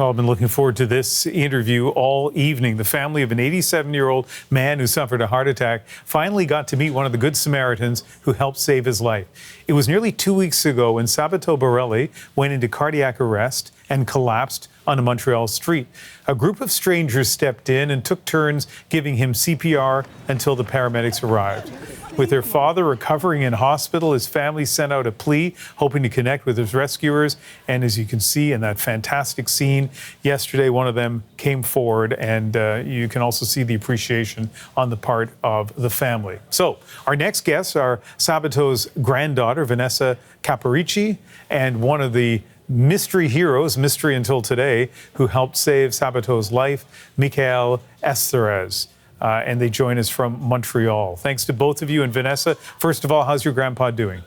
Well, I've been looking forward to this interview all evening. The family of an 87-year-old man who suffered a heart attack finally got to meet one of the Good Samaritans who helped save his life. It was nearly 2 weeks ago when Gloria Borelli went into cardiac arrest and collapsed on a Montreal street. A group of strangers stepped in and took turns giving him CPR until the paramedics arrived. With her father recovering in hospital, his family sent out a plea, hoping to connect with his rescuers. And as you can see in that fantastic scene yesterday, one of them came forward, and you can also see the appreciation on the part of the family. So our next guests are Sabato's granddaughter, Vanessa Caparici, and one of the mystery heroes, mystery until today, who helped save Sabato's life, Michael Estheres. And they join us from Montreal. Thanks to both of you. And Vanessa, first of all, how's your grandpa doing?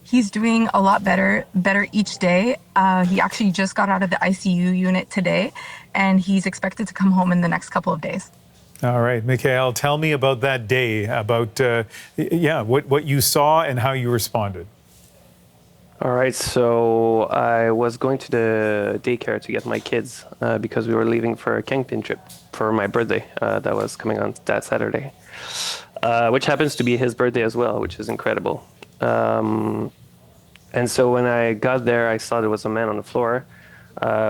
He's doing a lot better each day. He actually just got out of the ICU unit today, and he's expected to come home in the next couple of days. All right, Michael, tell me about that day, about what you saw and how you responded. All right, so I was going to the daycare to get my kids because we were leaving for a camping trip for my birthday that was coming on that Saturday, which happens to be his birthday as well, which is incredible. And so when I got there, I saw there was a man on the floor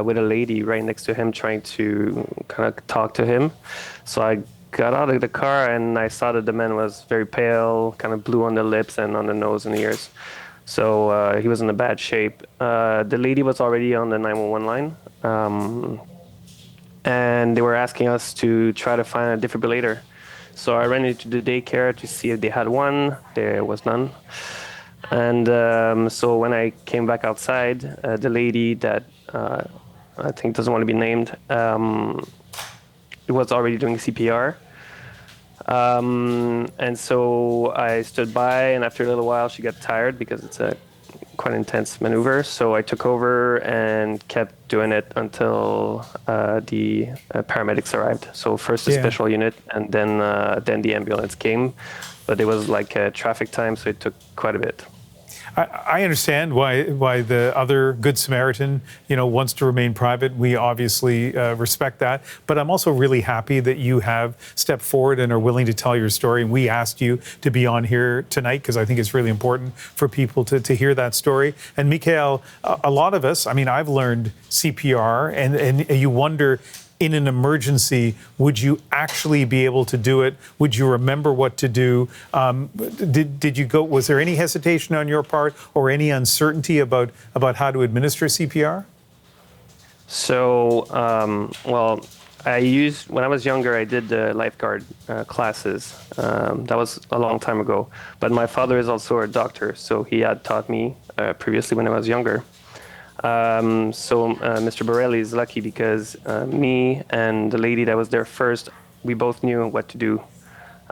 with a lady right next to him trying to kind of talk to him. So I got out of the car and I saw that the man was very pale, kind of blue on the lips and on the nose and ears. So he was in a bad shape. The lady was already on the 911 line, and they were asking us to try to find a defibrillator. So I ran into the daycare to see if they had one. There was none. And so when I came back outside, the lady that I think doesn't want to be named was already doing CPR. And so I stood by, and after a little while she got tired because it's a quite intense maneuver. So I took over and kept doing it until the paramedics arrived. So first the special unit, and then the ambulance came. But it was like a traffic time, so it took quite a bit. I understand why the other Good Samaritan, wants to remain private. We obviously respect that. But I'm also really happy that you have stepped forward and are willing to tell your story. And we asked you to be on here tonight because I think it's really important for people to hear that story. And Michael, a lot of us, I've learned CPR, and you wonder, in an emergency, would you actually be able to do it? Would you remember what to do? Did you go? Was there any hesitation on your part or any uncertainty about how to administer CPR? So, when I was younger, I did the lifeguard classes. That was a long time ago. But my father is also a doctor, so he had taught me previously when I was younger. Mr. Borelli is lucky because me and the lady that was there first, we both knew what to do.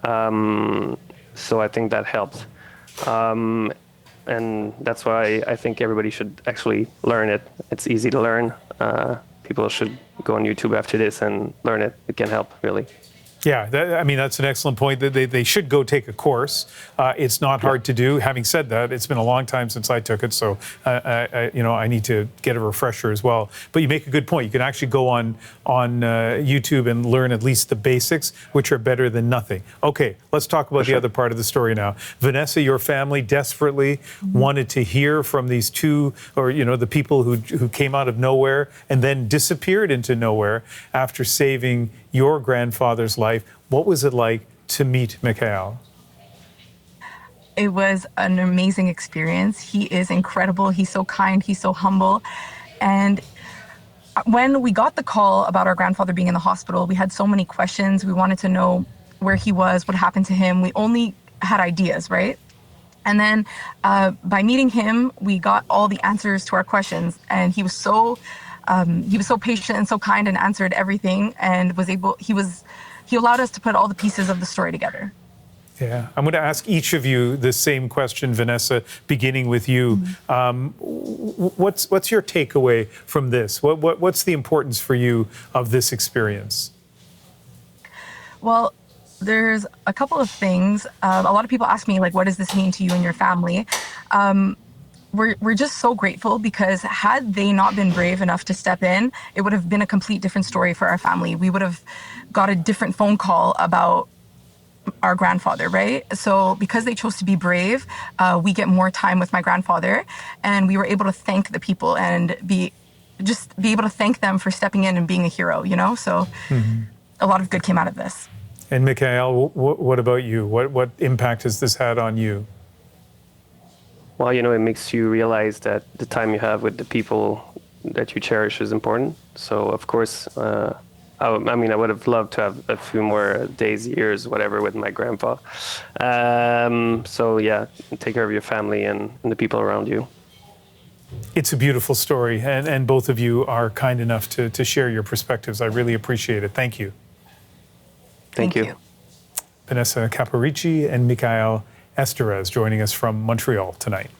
So I think that helped. And that's why I think everybody should actually learn it. It's easy to learn. People should go on YouTube after this and learn it. It can help, really. Yeah, that's an excellent point. They should go take a course. It's not hard to do. Having said that, it's been a long time since I took it, so I need to get a refresher as well. But you make a good point. You can actually go on YouTube and learn at least the basics, which are better than nothing. Okay, let's talk about the other part of the story now. Vanessa, your family desperately wanted to hear from these two, or the people who came out of nowhere and then disappeared into nowhere after saving your grandfather's life. What was it like to meet Michael? It was an amazing experience. He is incredible. He's so kind. He's so humble. And when we got the call about our grandfather being in the hospital, we had so many questions. We wanted to know where he was, what happened to him. We only had ideas, right? And then by meeting him, we got all the answers to our questions. And he was so patient and so kind and answered everything, and he allowed us to put all the pieces of the story together. Yeah, I'm going to ask each of you the same question, Vanessa, beginning with you. What's your takeaway from this? What's the importance for you of this experience? Well, there's a couple of things. A lot of people ask me, what does this mean to you and your family? we're just so grateful, because had they not been brave enough to step in, it would have been a complete different story for our family. We would have got a different phone call about our grandfather, right? So because they chose to be brave, we get more time with my grandfather, and we were able to thank the people and be able to thank them for stepping in and being a hero, you know? So a lot of good came out of this. And Mikhail, what about you? What impact has this had on you? Well, you know, it makes you realize that the time you have with the people that you cherish is important. So, of course, I would have loved to have a few more days, years, whatever, with my grandpa. So, yeah, take care of your family and the people around you. It's a beautiful story, and both of you are kind enough to share your perspectives. I really appreciate it. Thank you. Thank you. Vanessa Caparici and Mikhail Esterez joining us from Montreal tonight.